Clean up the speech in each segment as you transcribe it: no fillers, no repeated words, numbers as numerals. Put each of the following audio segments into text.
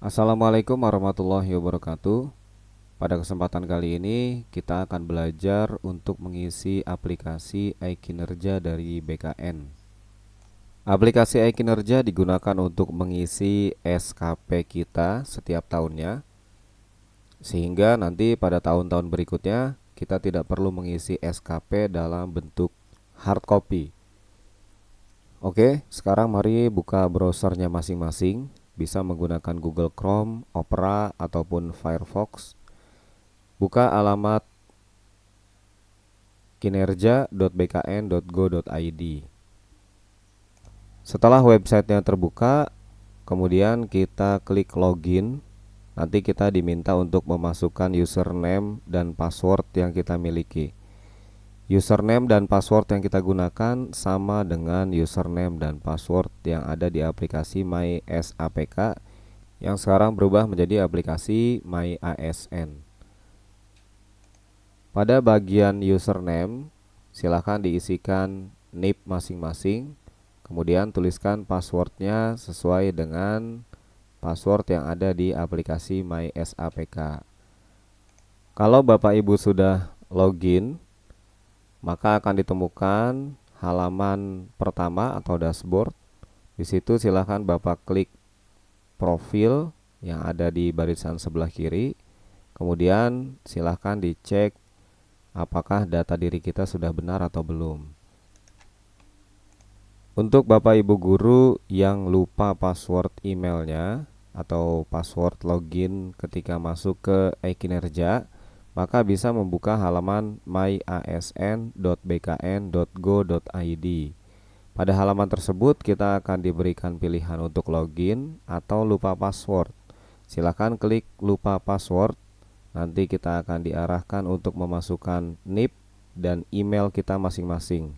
Assalamualaikum warahmatullahi wabarakatuh. Pada kesempatan kali ini kita akan belajar untuk mengisi aplikasi iKinerja dari BKN. Aplikasi iKinerja digunakan untuk mengisi SKP kita setiap tahunnya, sehingga nanti pada tahun-tahun berikutnya kita tidak perlu mengisi SKP dalam bentuk hard copy. Oke, sekarang mari buka browsernya masing-masing. Bisa menggunakan Google Chrome, Opera, ataupun Firefox. Buka alamat kinerja.bkn.go.id. Setelah websitenya terbuka, kemudian kita klik login. Nanti kita diminta untuk memasukkan username dan password yang kita miliki. Username dan password yang kita gunakan sama dengan username dan password yang ada di aplikasi MySAPK yang sekarang berubah menjadi aplikasi MyASN. Pada bagian username, silakan diisikan NIP masing-masing, kemudian tuliskan passwordnya sesuai dengan password yang ada di aplikasi MySAPK. Kalau Bapak Ibu sudah login, maka akan ditemukan halaman pertama atau dashboard. Di situ silakan Bapak klik profil yang ada di barisan sebelah kiri. Kemudian silakan dicek apakah data diri kita sudah benar atau belum. Untuk Bapak Ibu guru yang lupa password emailnya atau password login ketika masuk ke iKinerja, maka bisa membuka halaman myasn.bkn.go.id. Pada halaman tersebut kita akan diberikan pilihan untuk login atau lupa password. Silakan klik lupa password. Nanti kita akan diarahkan untuk memasukkan NIP dan email kita masing-masing.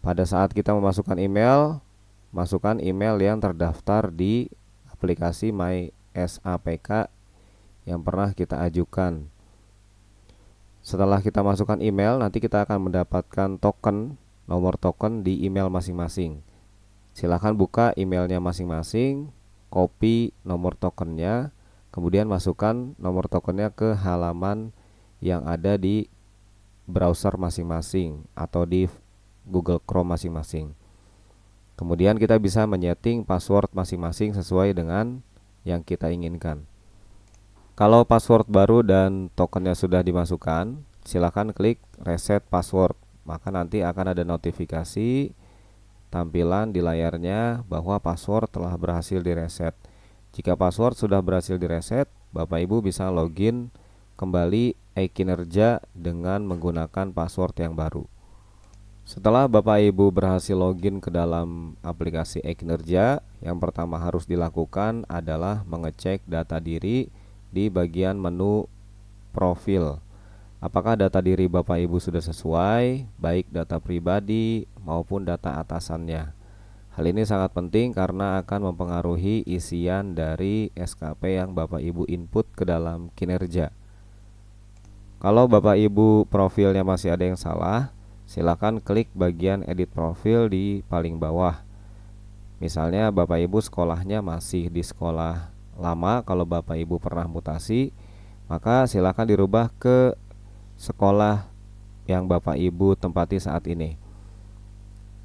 Pada saat kita memasukkan email, masukkan email yang terdaftar di aplikasi MySAPK yang pernah kita ajukan. Setelah kita masukkan email, nanti kita akan mendapatkan token, nomor token di email masing-masing. Silakan buka emailnya masing-masing, copy nomor tokennya, kemudian masukkan nomor tokennya ke halaman yang ada di browser masing-masing atau di Google Chrome masing-masing. Kemudian kita bisa menyeting password masing-masing sesuai dengan yang kita inginkan. Kalau password baru dan tokennya sudah dimasukkan, silakan klik reset password. Maka nanti akan ada notifikasi tampilan di layarnya bahwa password telah berhasil direset. Jika password sudah berhasil direset, Bapak Ibu bisa login kembali iKinerja dengan menggunakan password yang baru. Setelah Bapak Ibu berhasil login ke dalam aplikasi iKinerja, yang pertama harus dilakukan adalah mengecek data diri di bagian menu profil. Apakah data diri Bapak Ibu sudah sesuai, baik data pribadi maupun data atasannya. Hal ini sangat penting karena akan mempengaruhi isian dari SKP yang Bapak Ibu input ke dalam kinerja. Kalau Bapak Ibu profilnya masih ada yang salah, silakan klik bagian edit profil di paling bawah. Misalnya Bapak Ibu sekolahnya masih di sekolah lama, kalau Bapak Ibu pernah mutasi, maka silakan dirubah ke sekolah yang Bapak Ibu tempati saat ini.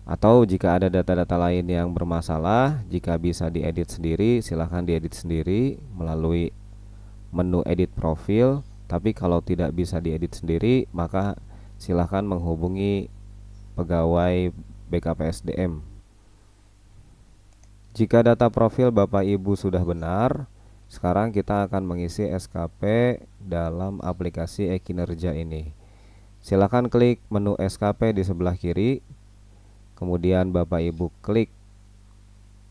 Atau jika ada data-data lain yang bermasalah, jika bisa diedit sendiri, silahkan diedit sendiri melalui menu edit profil. Tapi kalau tidak bisa diedit sendiri, maka silahkan menghubungi pegawai BKPSDM. Jika data profil Bapak Ibu sudah benar, sekarang kita akan mengisi SKP dalam aplikasi iKinerja ini. Silakan klik menu SKP di sebelah kiri. Kemudian Bapak Ibu klik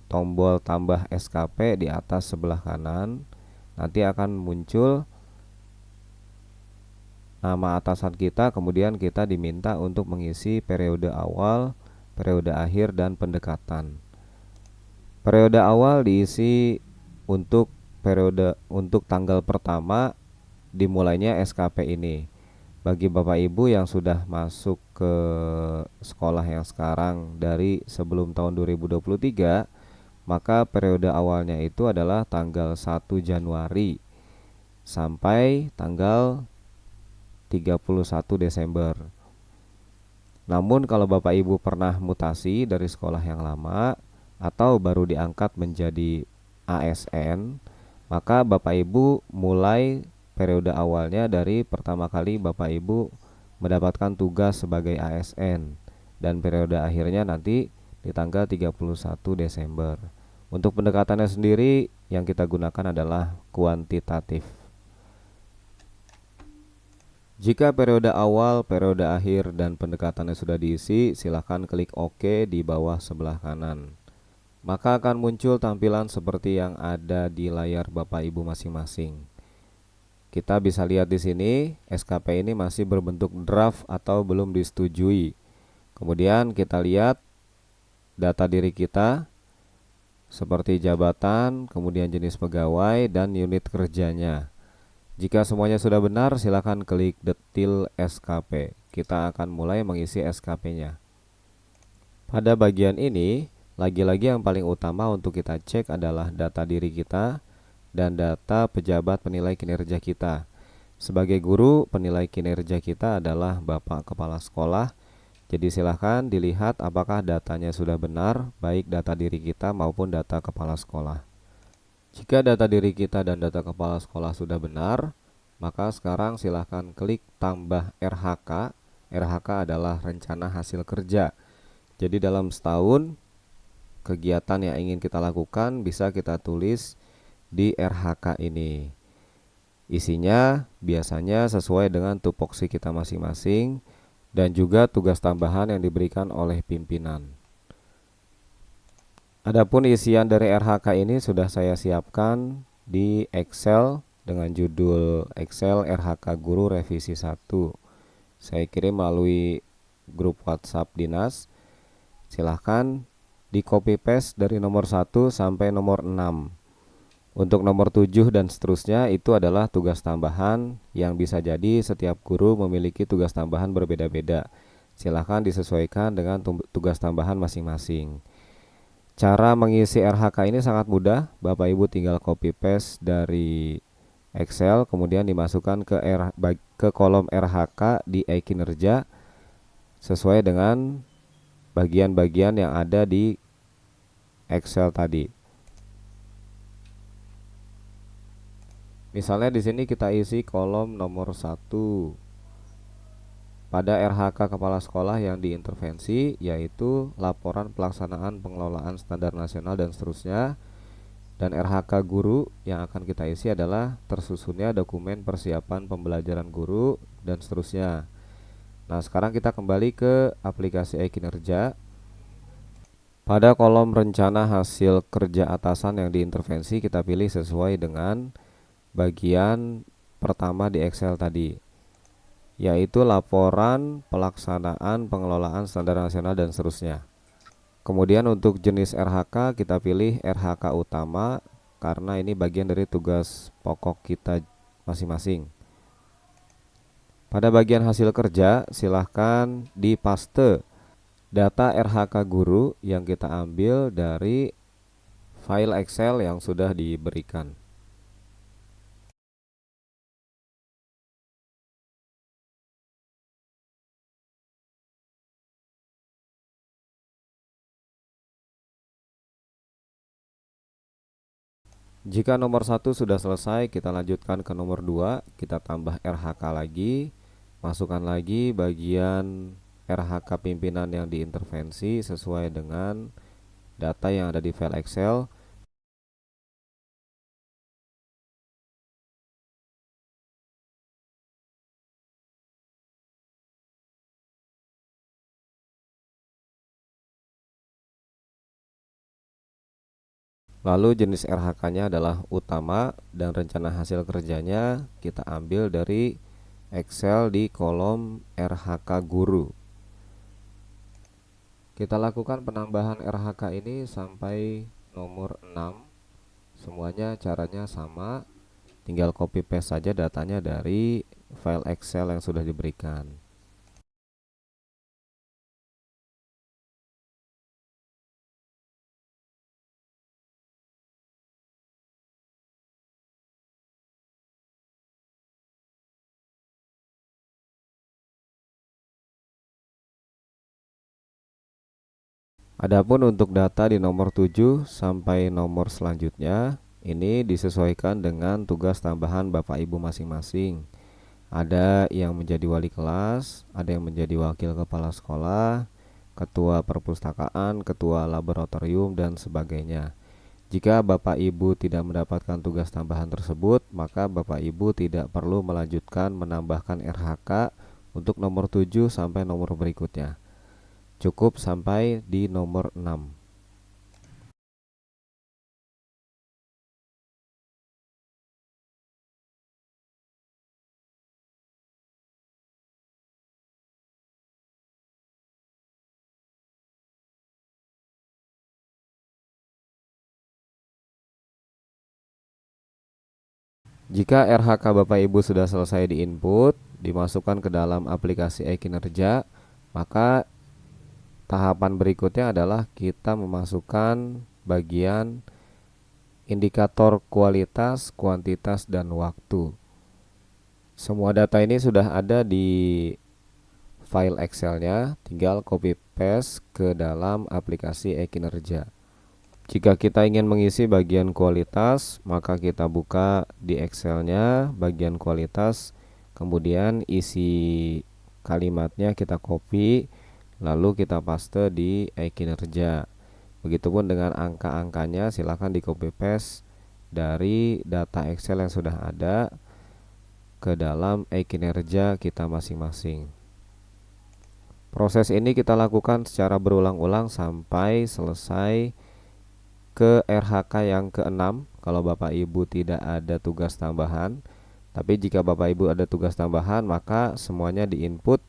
tombol tambah SKP di atas sebelah kanan. Nanti akan muncul nama atasan kita. Kemudian kita diminta untuk mengisi periode awal, periode akhir, dan pendekatan. Periode awal diisi untuk tanggal pertama dimulainya SKP ini. Bagi Bapak Ibu yang sudah masuk ke sekolah yang sekarang dari sebelum tahun 2023, maka periode awalnya itu adalah tanggal 1 Januari sampai tanggal 31 Desember. Namun kalau Bapak Ibu pernah mutasi dari sekolah yang lama atau baru diangkat menjadi ASN, maka Bapak Ibu mulai periode awalnya dari pertama kali Bapak Ibu mendapatkan tugas sebagai ASN dan periode akhirnya nanti di tanggal 31 Desember. Untuk pendekatannya sendiri yang kita gunakan adalah kuantitatif. Jika periode awal, periode akhir, dan pendekatannya sudah diisi, silakan klik OK di bawah sebelah kanan. Maka akan muncul tampilan seperti yang ada di layar Bapak Ibu masing-masing. Kita bisa lihat di sini, SKP ini masih berbentuk draft atau belum disetujui. Kemudian kita lihat data diri kita, seperti jabatan, kemudian jenis pegawai, dan unit kerjanya. Jika semuanya sudah benar, silakan klik Detail SKP. Kita akan mulai mengisi SKP-nya. Pada bagian ini, lagi-lagi yang paling utama untuk kita cek adalah data diri kita dan data pejabat penilai kinerja kita. Sebagai guru, penilai kinerja kita adalah Bapak Kepala Sekolah. Jadi silakan dilihat apakah datanya sudah benar, baik data diri kita maupun data kepala sekolah. Jika data diri kita dan data kepala sekolah sudah benar, maka sekarang silahkan klik tambah RHK. RHK adalah rencana hasil kerja. Jadi dalam setahun, kegiatan yang ingin kita lakukan bisa kita tulis di RHK ini. Isinya biasanya sesuai dengan tupoksi kita masing-masing dan juga tugas tambahan yang diberikan oleh pimpinan. Adapun isian dari RHK ini sudah saya siapkan di Excel dengan judul Excel RHK Guru Revisi 1. Saya kirim melalui grup WhatsApp dinas. Silahkan di copy paste dari nomor 1 sampai nomor 6. Untuk nomor 7 dan seterusnya itu adalah tugas tambahan yang bisa jadi setiap guru memiliki tugas tambahan berbeda-beda. Silahkan disesuaikan dengan tugas tambahan masing-masing. Cara mengisi RHK ini sangat mudah. Bapak Ibu tinggal copy paste dari Excel, kemudian dimasukkan ke kolom RHK di e-kinerja sesuai dengan bagian-bagian yang ada di Excel tadi. Misalnya di sini kita isi kolom nomor 1 pada RHK Kepala Sekolah yang diintervensi, yaitu laporan pelaksanaan pengelolaan standar nasional dan seterusnya. Dan RHK guru yang akan kita isi adalah tersusunnya dokumen persiapan pembelajaran guru dan seterusnya. Nah, sekarang kita kembali ke aplikasi e-kinerja. Pada kolom rencana hasil kerja atasan yang diintervensi, kita pilih sesuai dengan bagian pertama di Excel tadi, yaitu laporan pelaksanaan pengelolaan standar nasional dan seterusnya. Kemudian untuk jenis RHK kita pilih RHK utama karena ini bagian dari tugas pokok kita masing-masing. Pada bagian hasil kerja silahkan dipaste data RHK guru yang kita ambil dari file Excel yang sudah diberikan. Jika nomor 1 sudah selesai, kita lanjutkan ke nomor 2, kita tambah RHK lagi, masukkan lagi bagian RHK pimpinan yang diintervensi sesuai dengan data yang ada di file Excel. Lalu jenis RHK-nya adalah utama dan rencana hasil kerjanya kita ambil dari Excel di kolom RHK guru. Kita lakukan penambahan RHK ini sampai nomor 6. Semuanya caranya sama, tinggal copy paste saja datanya dari file Excel yang sudah diberikan. Adapun untuk data di nomor 7 sampai nomor selanjutnya, ini disesuaikan dengan tugas tambahan Bapak Ibu masing-masing. Ada yang menjadi wali kelas, ada yang menjadi wakil kepala sekolah, ketua perpustakaan, ketua laboratorium, dan sebagainya. Jika Bapak Ibu tidak mendapatkan tugas tambahan tersebut, maka Bapak Ibu tidak perlu melanjutkan menambahkan RHK untuk nomor 7 sampai nomor berikutnya. Cukup sampai di nomor 6. Jika RHK Bapak Ibu sudah selesai diinput, dimasukkan ke dalam aplikasi e-kinerja, maka tahapan berikutnya adalah kita memasukkan bagian indikator kualitas, kuantitas, dan waktu. Semua data ini sudah ada di file Excelnya, tinggal copy paste ke dalam aplikasi e-kinerja. Jika kita ingin mengisi bagian kualitas, maka kita buka di Excelnya bagian kualitas, kemudian isi kalimatnya kita copy, lalu kita paste di e-kinerja. Begitupun dengan angka-angkanya, silahkan di copy paste dari data Excel yang sudah ada ke dalam e-kinerja kita masing-masing. Proses ini kita lakukan secara berulang-ulang sampai selesai ke RHK yang ke-6 kalau Bapak Ibu tidak ada tugas tambahan. Tapi jika Bapak Ibu ada tugas tambahan, maka semuanya diinput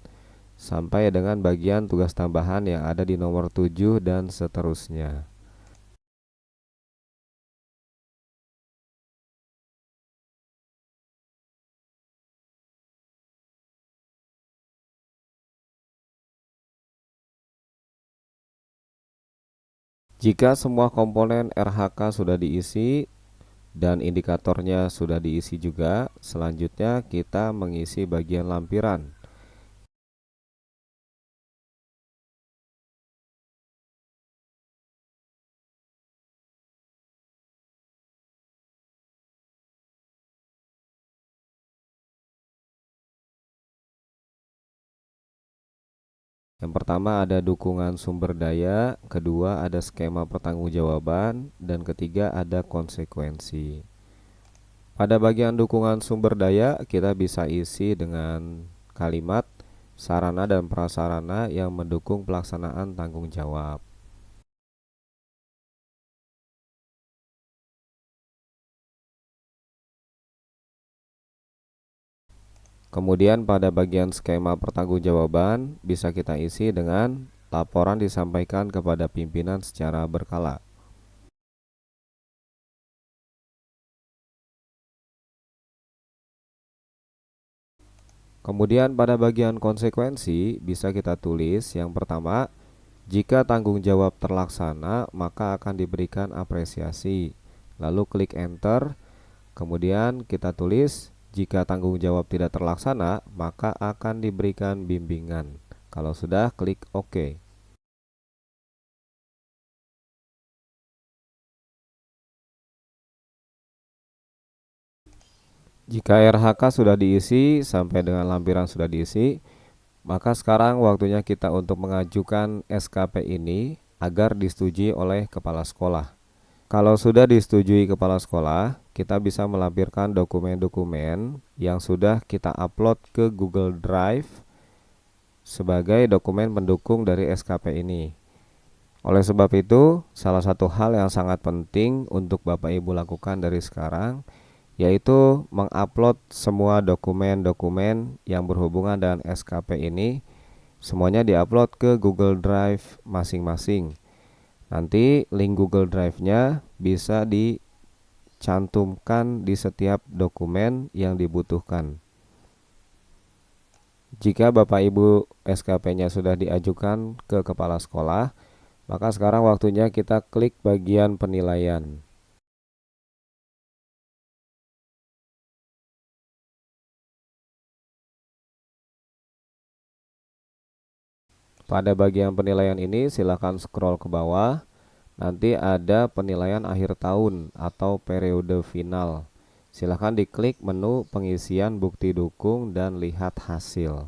sampai dengan bagian tugas tambahan yang ada di nomor 7 dan seterusnya. Jika semua komponen RHK sudah diisi dan indikatornya sudah diisi juga, selanjutnya kita mengisi bagian lampiran. Yang pertama ada dukungan sumber daya, kedua ada skema pertanggungjawaban, dan ketiga ada konsekuensi. Pada bagian dukungan sumber daya, kita bisa isi dengan kalimat sarana dan prasarana yang mendukung pelaksanaan tanggung jawab. Kemudian pada bagian skema pertanggungjawaban bisa kita isi dengan laporan disampaikan kepada pimpinan secara berkala. Kemudian pada bagian konsekuensi bisa kita tulis yang pertama, jika tanggung jawab terlaksana maka akan diberikan apresiasi. Lalu klik enter, kemudian kita tulis jika tanggung jawab tidak terlaksana maka akan diberikan bimbingan. Kalau sudah, klik OK. Jika RHK sudah diisi sampai dengan lampiran sudah diisi, maka sekarang waktunya kita untuk mengajukan SKP ini agar disetujui oleh kepala sekolah. Kalau sudah disetujui kepala sekolah, kita bisa melampirkan dokumen-dokumen yang sudah kita upload ke Google Drive sebagai dokumen pendukung dari SKP ini. Oleh sebab itu, salah satu hal yang sangat penting untuk Bapak Ibu lakukan dari sekarang yaitu mengupload semua dokumen-dokumen yang berhubungan dengan SKP ini. Semuanya diupload ke Google Drive masing-masing. Nanti link Google Drive-nya bisa dicantumkan di setiap dokumen yang dibutuhkan. Jika Bapak Ibu SKP-nya sudah diajukan ke kepala sekolah, maka sekarang waktunya kita klik bagian penilaian. Pada bagian penilaian ini silakan scroll ke bawah. Nanti ada penilaian akhir tahun atau periode final. Silakan diklik menu pengisian bukti dukung dan lihat hasil.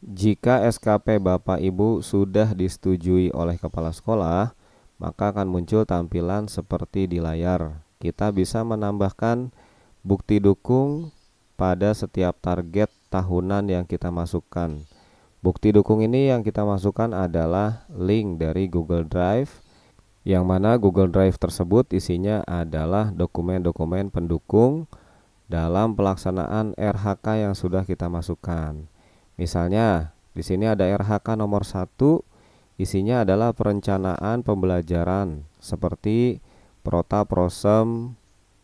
Jika SKP Bapak Ibu sudah disetujui oleh kepala sekolah, maka akan muncul tampilan seperti di layar. Kita bisa menambahkan bukti dukung pada setiap target tahunan yang kita masukkan. Bukti dukung ini yang kita masukkan adalah link dari Google Drive, yang mana Google Drive tersebut isinya adalah dokumen-dokumen pendukung dalam pelaksanaan RHK yang sudah kita masukkan. Misalnya, di sini ada RHK nomor 1, isinya adalah perencanaan pembelajaran seperti Prota, Prosem,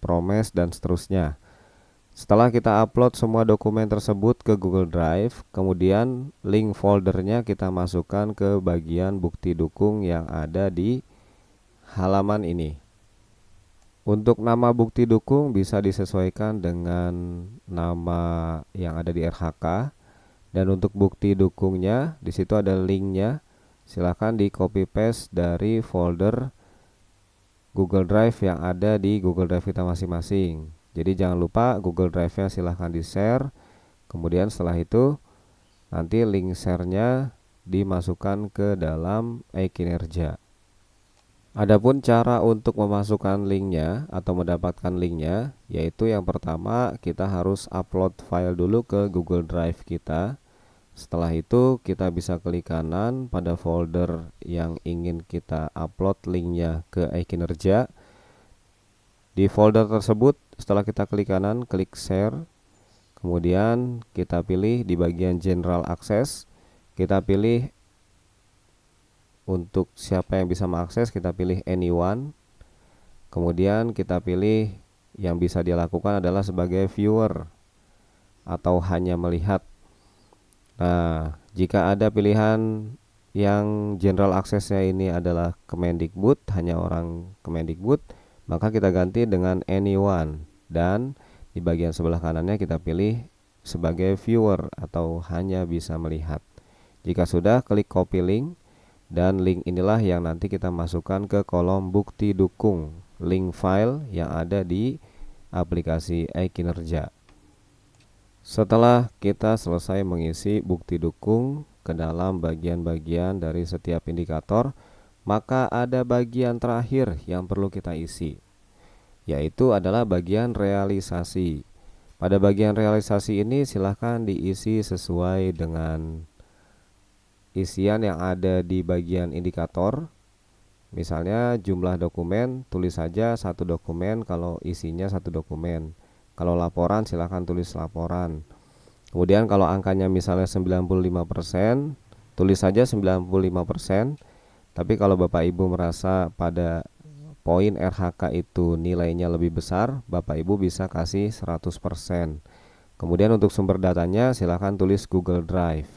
Promes, dan seterusnya. Setelah kita upload semua dokumen tersebut ke Google Drive, kemudian link foldernya kita masukkan ke bagian bukti dukung yang ada di halaman ini. Untuk nama bukti dukung bisa disesuaikan dengan nama yang ada di RHK, dan untuk bukti dukungnya di situ ada linknya. Silahkan di copy paste dari folder Google Drive yang ada di Google Drive kita masing-masing. Jadi jangan lupa Google Drive-nya silahkan di-share. Kemudian setelah itu nanti link share-nya dimasukkan ke dalam e-kinerja. Adapun cara untuk memasukkan linknya atau mendapatkan linknya, yaitu yang pertama kita harus upload file dulu ke Google Drive kita. Setelah itu kita bisa klik kanan pada folder yang ingin kita upload linknya ke e-kinerja. Di folder tersebut setelah kita klik kanan, klik share, kemudian kita pilih di bagian general access, kita pilih untuk siapa yang bisa mengakses, kita pilih anyone. Kemudian kita pilih yang bisa dilakukan adalah sebagai viewer atau hanya melihat. Nah, jika ada pilihan yang general access-nya ini adalah Kemendikbud, hanya orang Kemendikbud, maka kita ganti dengan anyone, dan di bagian sebelah kanannya kita pilih sebagai viewer atau hanya bisa melihat. Jika sudah, klik copy link, dan link inilah yang nanti kita masukkan ke kolom bukti dukung, link file yang ada di aplikasi e-kinerja. Setelah kita selesai mengisi bukti dukung ke dalam bagian-bagian dari setiap indikator, maka ada bagian terakhir yang perlu kita isi, yaitu adalah bagian realisasi. Pada bagian realisasi ini silahkan diisi sesuai dengan isian yang ada di bagian indikator. Misalnya jumlah dokumen, tulis saja satu dokumen kalau isinya satu dokumen. Kalau laporan silahkan tulis laporan. Kemudian kalau angkanya misalnya 95%, tulis saja 95%. Tapi kalau Bapak Ibu merasa pada poin RHK itu nilainya lebih besar, Bapak Ibu bisa kasih 100%. Kemudian untuk sumber datanya silahkan tulis Google Drive.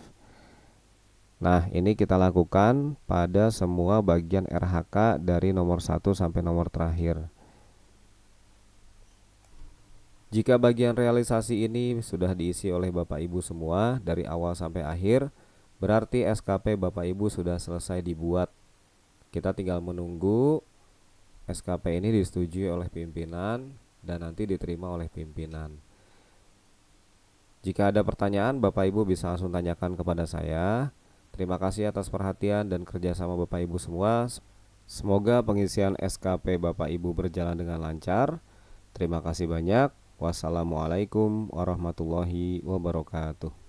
Nah, ini kita lakukan pada semua bagian RHK dari nomor 1 sampai nomor terakhir. Jika bagian realisasi ini sudah diisi oleh Bapak Ibu semua dari awal sampai akhir, berarti SKP Bapak Ibu sudah selesai dibuat. Kita tinggal menunggu SKP ini disetujui oleh pimpinan dan nanti diterima oleh pimpinan. Jika ada pertanyaan, Bapak Ibu bisa langsung tanyakan kepada saya. Terima kasih atas perhatian dan kerjasama Bapak Ibu semua. Semoga pengisian SKP Bapak Ibu berjalan dengan lancar. Terima kasih banyak. Wassalamualaikum warahmatullahi wabarakatuh.